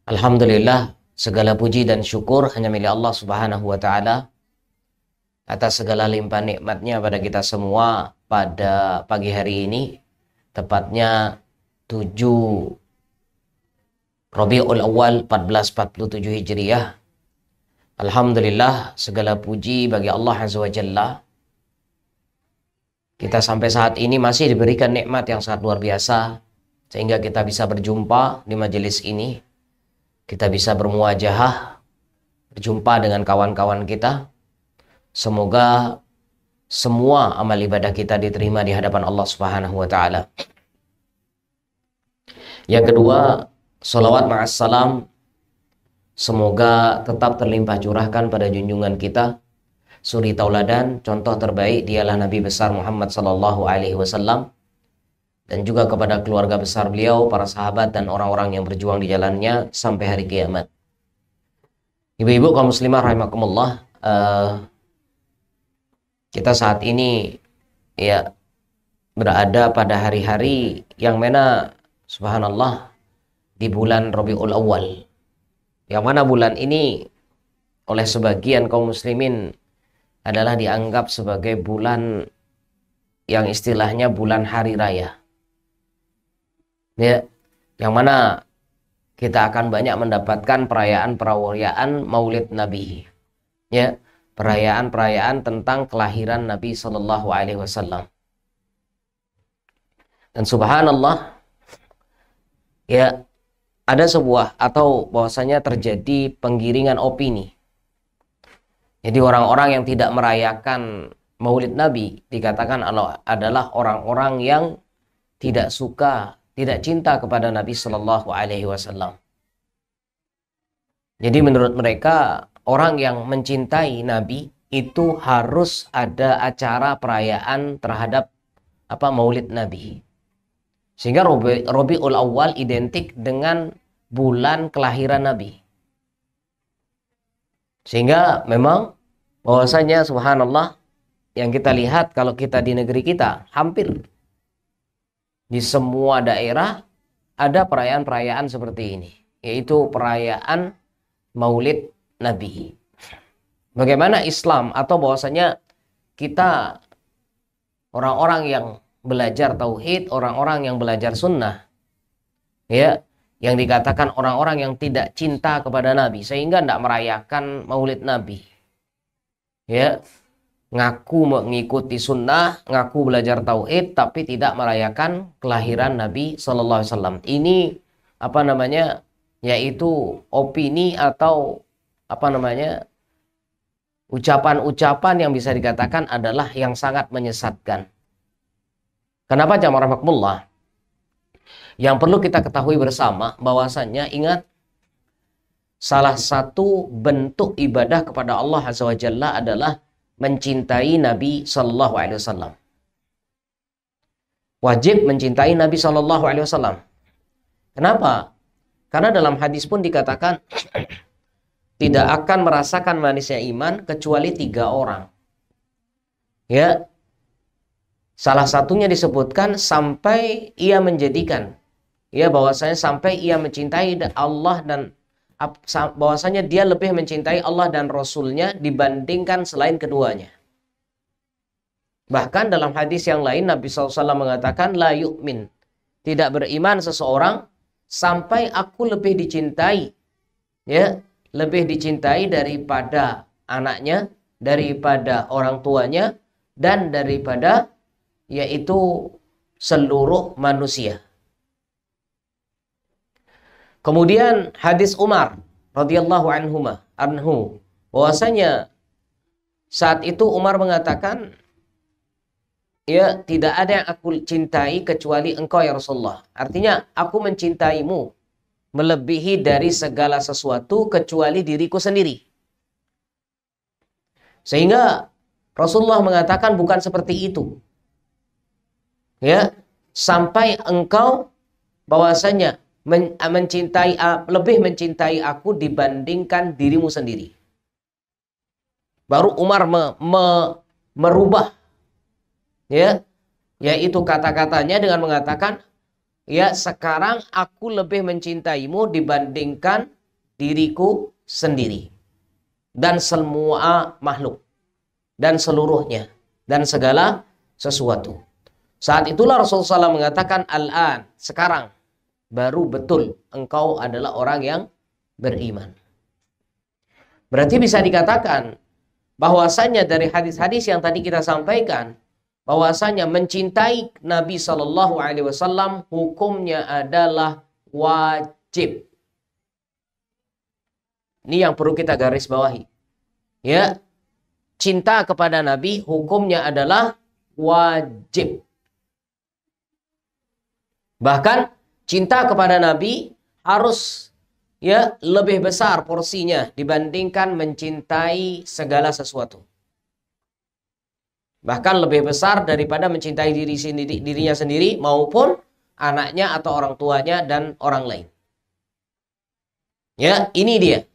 Alhamdulillah, segala puji dan syukur hanya milik Allah Subhanahu wa taala atas segala limpah nikmatnya pada kita semua pada pagi hari ini, tepatnya 7 Rabiul Awal 1447 Hijriah. Alhamdulillah, segala puji bagi Allah Azza wa Jalla. Kita sampai saat ini masih diberikan nikmat yang sangat luar biasa sehingga kita bisa berjumpa di majelis ini. Kita bisa bermuajahah, berjumpa dengan kawan-kawan kita. Semoga semua amal ibadah kita diterima di hadapan Allah Subhanahu wa taala. Yang kedua, salawat ma'assalam semoga tetap terlimpah curahkan pada junjungan kita, suri tauladan, contoh terbaik dialah Nabi besar Muhammad sallallahu alaihi wasallam, dan juga kepada keluarga besar beliau, para sahabat dan orang-orang yang berjuang di jalannya sampai hari kiamat. Ibu-ibu kaum muslimah rahimakumullah, kita saat ini ya berada pada hari-hari yang mana subhanallah di bulan Rabiul Awal, yang mana bulan ini oleh sebagian kaum muslimin adalah dianggap sebagai bulan yang istilahnya bulan hari raya. Ya, yang mana kita akan banyak mendapatkan perayaan Maulid Nabi. Ya, perayaan tentang kelahiran Nabi Shallallahu alaihi wasallam. Dan subhanallah, ya, ada sebuah atau bahwasanya terjadi penggiringan opini. Jadi orang-orang yang tidak merayakan Maulid Nabi dikatakan adalah orang-orang yang tidak suka, tidak cinta kepada Nabi Shallallahu alaihi wasallam. Jadi menurut mereka orang yang mencintai Nabi itu harus ada acara perayaan terhadap Maulid Nabi. Sehingga Rabiul Awal identik dengan bulan kelahiran Nabi. Sehingga memang bahwasanya subhanallah yang kita lihat kalau kita di negeri kita hampir di semua daerah ada perayaan-perayaan seperti ini, yaitu perayaan Maulid Nabi. Bagaimana Islam atau bahwasanya kita orang-orang yang belajar tauhid, orang-orang yang belajar sunnah, ya, yang dikatakan orang-orang yang tidak cinta kepada Nabi sehingga tidak merayakan Maulid Nabi, ya, ngaku mengikuti sunnah, ngaku belajar tauhid, tapi tidak merayakan kelahiran Nabi Sallallahu Alaihi Wasallam. Ini yaitu opini atau ucapan-ucapan yang bisa dikatakan adalah yang sangat menyesatkan. Kenapa jamaah rahimakumullah? Yang perlu kita ketahui bersama bahwasannya ingat, salah satu bentuk ibadah kepada Allah Azza wa Jalla adalah mencintai Nabi Sallallahu Alaihi Wasallam. Wajib mencintai Nabi Sallallahu Alaihi Wasallam. Kenapa? Karena dalam hadis pun dikatakan tidak akan merasakan manisnya iman kecuali 3 orang. Ya, salah satunya disebutkan sampai ia menjadikan, ya, bahwasanya sampai ia mencintai Allah dan bahwasanya dia lebih mencintai Allah dan Rasulnya dibandingkan selain keduanya. Bahkan dalam hadis yang lain Nabi SAW mengatakan la yu'min, tidak beriman seseorang sampai aku lebih dicintai, ya, lebih dicintai daripada anaknya, daripada orang tuanya, dan daripada yaitu seluruh manusia. Kemudian hadis Umar radhiyallahu anhu bahwasanya saat itu Umar mengatakan, ya, tidak ada yang aku cintai kecuali engkau ya Rasulullah. Artinya aku mencintaimu melebihi dari segala sesuatu kecuali diriku sendiri. Sehingga Rasulullah mengatakan bukan seperti itu. Ya, sampai engkau bahwasanya lebih mencintai aku dibandingkan dirimu sendiri. Baru Umar merubah, ya, yaitu kata-katanya dengan mengatakan ya sekarang aku lebih mencintaimu dibandingkan diriku sendiri dan semua makhluk dan seluruhnya dan segala sesuatu. Saat itulah Rasulullah SAW mengatakan, al-an, sekarang baru betul engkau adalah orang yang beriman. Berarti bisa dikatakan bahwasanya dari hadis-hadis yang tadi kita sampaikan, bahwasanya mencintai Nabi Shallallahu Alaihi Wasallam hukumnya adalah wajib. Ini yang perlu kita garis bawahi. Ya, cinta kepada Nabi hukumnya adalah wajib. Bahkan cinta kepada Nabi harus ya lebih besar porsinya dibandingkan mencintai segala sesuatu. Bahkan lebih besar daripada mencintai dirinya sendiri maupun anaknya atau orang tuanya dan orang lain. Ya, ini dia.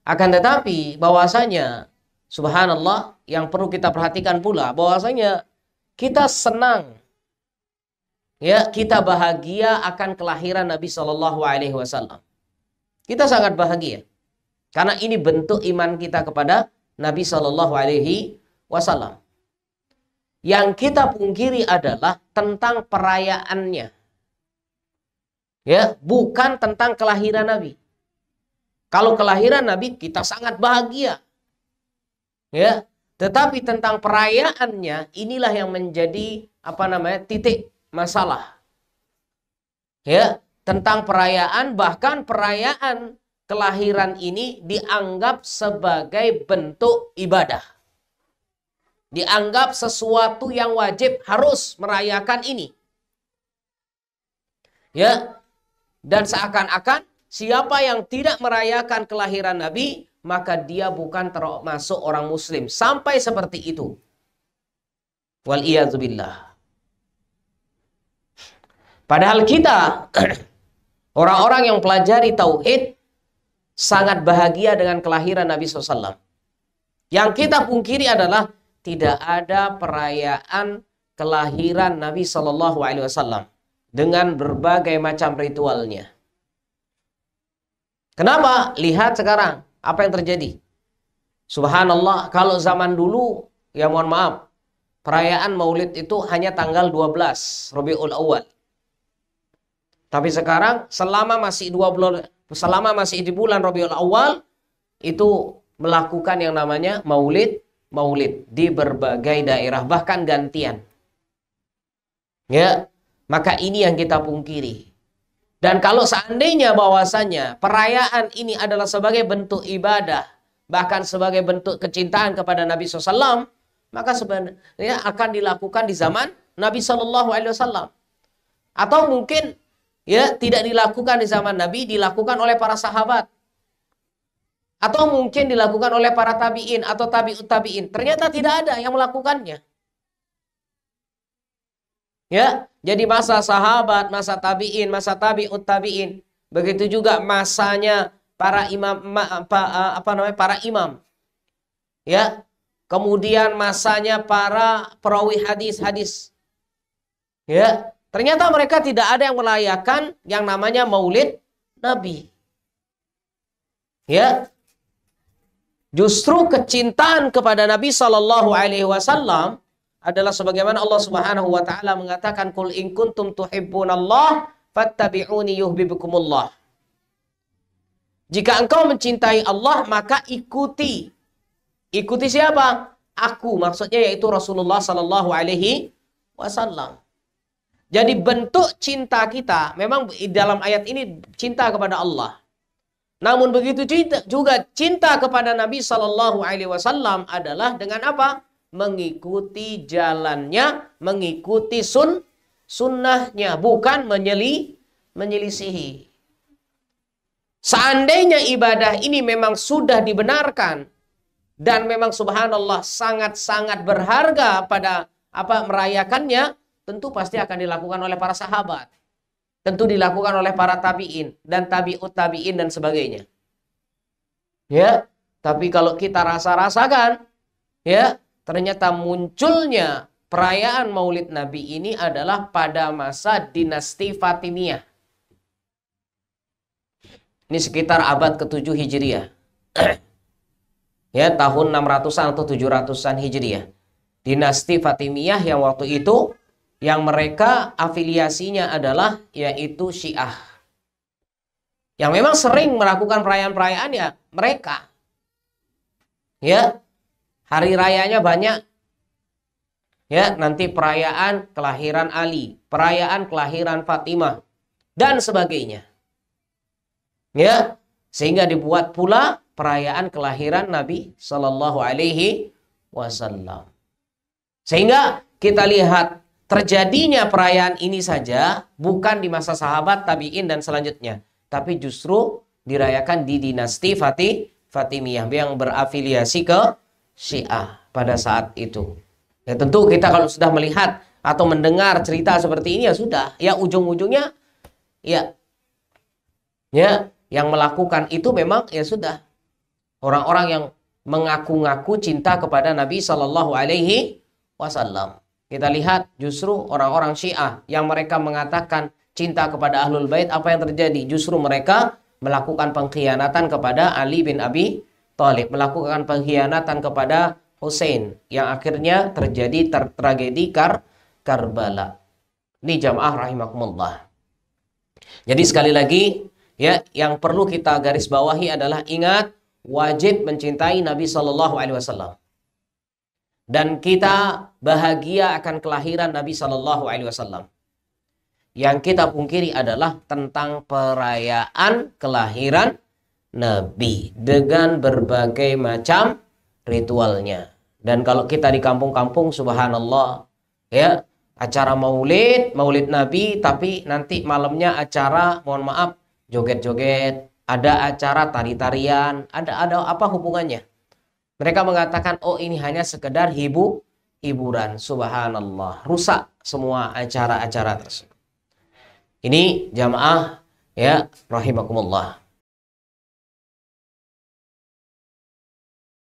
Akan tetapi bahwasanya subhanallah yang perlu kita perhatikan pula bahwasanya kita senang, ya, kita bahagia akan kelahiran Nabi Shallallahu Alaihi Wasallam. Kita sangat bahagia karena ini bentuk iman kita kepada Nabi Shallallahu Alaihi Wasallam. Yang kita pungkiri adalah tentang perayaannya, ya, bukan tentang kelahiran Nabi. Kalau kelahiran Nabi kita sangat bahagia, ya. Tetapi tentang perayaannya inilah yang menjadi titik masalah. Ya, tentang perayaan, bahkan perayaan kelahiran ini dianggap sebagai bentuk ibadah. Dianggap sesuatu yang wajib harus merayakan ini. Ya. Dan seakan-akan siapa yang tidak merayakan kelahiran Nabi, maka dia bukan termasuk orang muslim. Sampai seperti itu. Wal'iyadzubillah. Padahal kita, orang-orang yang pelajari tauhid, sangat bahagia dengan kelahiran Nabi SAW. Yang kita pungkiri adalah tidak ada perayaan kelahiran Nabi Shallallahu Alaihi Wasallam dengan berbagai macam ritualnya. Kenapa? Lihat sekarang apa yang terjadi. Subhanallah, kalau zaman dulu, ya mohon maaf, perayaan Maulid itu hanya tanggal 12 Rabiul Awal. Tapi sekarang selama masih di bulan Rabiul Awal itu melakukan yang namanya Maulid di berbagai daerah, bahkan gantian. Ya, maka ini yang kita pungkiri. Dan kalau seandainya bahwasanya perayaan ini adalah sebagai bentuk ibadah, bahkan sebagai bentuk kecintaan kepada Nabi SAW, maka sebenarnya akan dilakukan di zaman Nabi SAW. Atau mungkin ya tidak dilakukan di zaman Nabi, dilakukan oleh para sahabat. Atau mungkin dilakukan oleh para tabi'in atau tabi'ut tabi'in. Ternyata tidak ada yang melakukannya. Ya, jadi masa sahabat, masa tabi'in, masa tabi'ut tabi'in. Begitu juga masanya para imam, para imam. Ya, kemudian masanya para perawi hadis-hadis. Ya, ternyata mereka tidak ada yang merayakan yang namanya Maulid Nabi. Ya. Justru kecintaan kepada Nabi Shallallahu Alaihi Wasallam adalah sebagaimana Allah Subhanahu Wa Taala mengatakan, "Qul in kuntum tuhibbunallah fattabi'uni yuhibbukumullah." Jika engkau mencintai Allah, maka ikuti. Ikuti siapa? Aku, maksudnya yaitu Rasulullah Shallallahu Alaihi Wasallam. Jadi bentuk cinta kita memang dalam ayat ini cinta kepada Allah. Namun begitu juga cinta kepada Nabi Shallallahu Alaihi Wasallam adalah dengan apa? Mengikuti jalannya, mengikuti sunnahnya, bukan menyelisihi. Seandainya ibadah ini memang sudah dibenarkan dan memang subhanallah sangat-sangat berharga pada merayakannya, tentu pasti akan dilakukan oleh para sahabat. Tentu dilakukan oleh para tabi'in dan tabi'ut tabi'in dan sebagainya. Ya, tapi kalau kita rasakan, ya, ternyata munculnya perayaan Maulid Nabi ini adalah pada masa dinasti Fatimiyah. Ini sekitar abad ke-7 Hijriah. Ya, tahun 600-an atau 700-an Hijriah. Dinasti Fatimiyah yang waktu itu yang mereka afiliasinya adalah yaitu Syiah. Yang memang sering melakukan perayaan-perayaan ya mereka. Ya. Hari rayanya banyak. Ya, nanti perayaan kelahiran Ali, perayaan kelahiran Fatimah dan sebagainya. Ya, sehingga dibuat pula perayaan kelahiran Nabi Shallallahu Alaihi Wasallam. Sehingga kita lihat terjadinya perayaan ini saja bukan di masa sahabat, tabi'in dan selanjutnya, tapi justru dirayakan di dinasti Fatimiyah yang berafiliasi ke Syiah pada saat itu. Ya tentu kita kalau sudah melihat atau mendengar cerita seperti ini ya sudah, ya ujung-ujungnya ya yang melakukan itu memang ya sudah orang-orang yang mengaku-ngaku cinta kepada Nabi Shallallahu Alaihi Wasallam. Kita lihat justru orang-orang Syiah yang mereka mengatakan cinta kepada Ahlul Bait, apa yang terjadi? Justru mereka melakukan pengkhianatan kepada Ali bin Abi Thalib, melakukan pengkhianatan kepada Hussein, yang akhirnya terjadi tragedi Karbala. Ini jamaah rahimakumullah. Jadi sekali lagi ya, yang perlu kita garis bawahi adalah ingat wajib mencintai Nabi Shallallahu Alaihi Wasallam. Dan kita bahagia akan kelahiran Nabi Shallallahu Alaihi Wasallam. Yang kita pungkiri adalah tentang perayaan kelahiran Nabi dengan berbagai macam ritualnya. Dan kalau kita di kampung-kampung, subhanallah, ya, acara maulid Nabi, tapi nanti malamnya acara, mohon maaf, joget-joget, ada acara tari-tarian, ada apa hubungannya? Mereka mengatakan, oh ini hanya sekedar hiburan, subhanallah, rusak semua acara-acara tersebut. Ini jamaah ya rahimakumullah.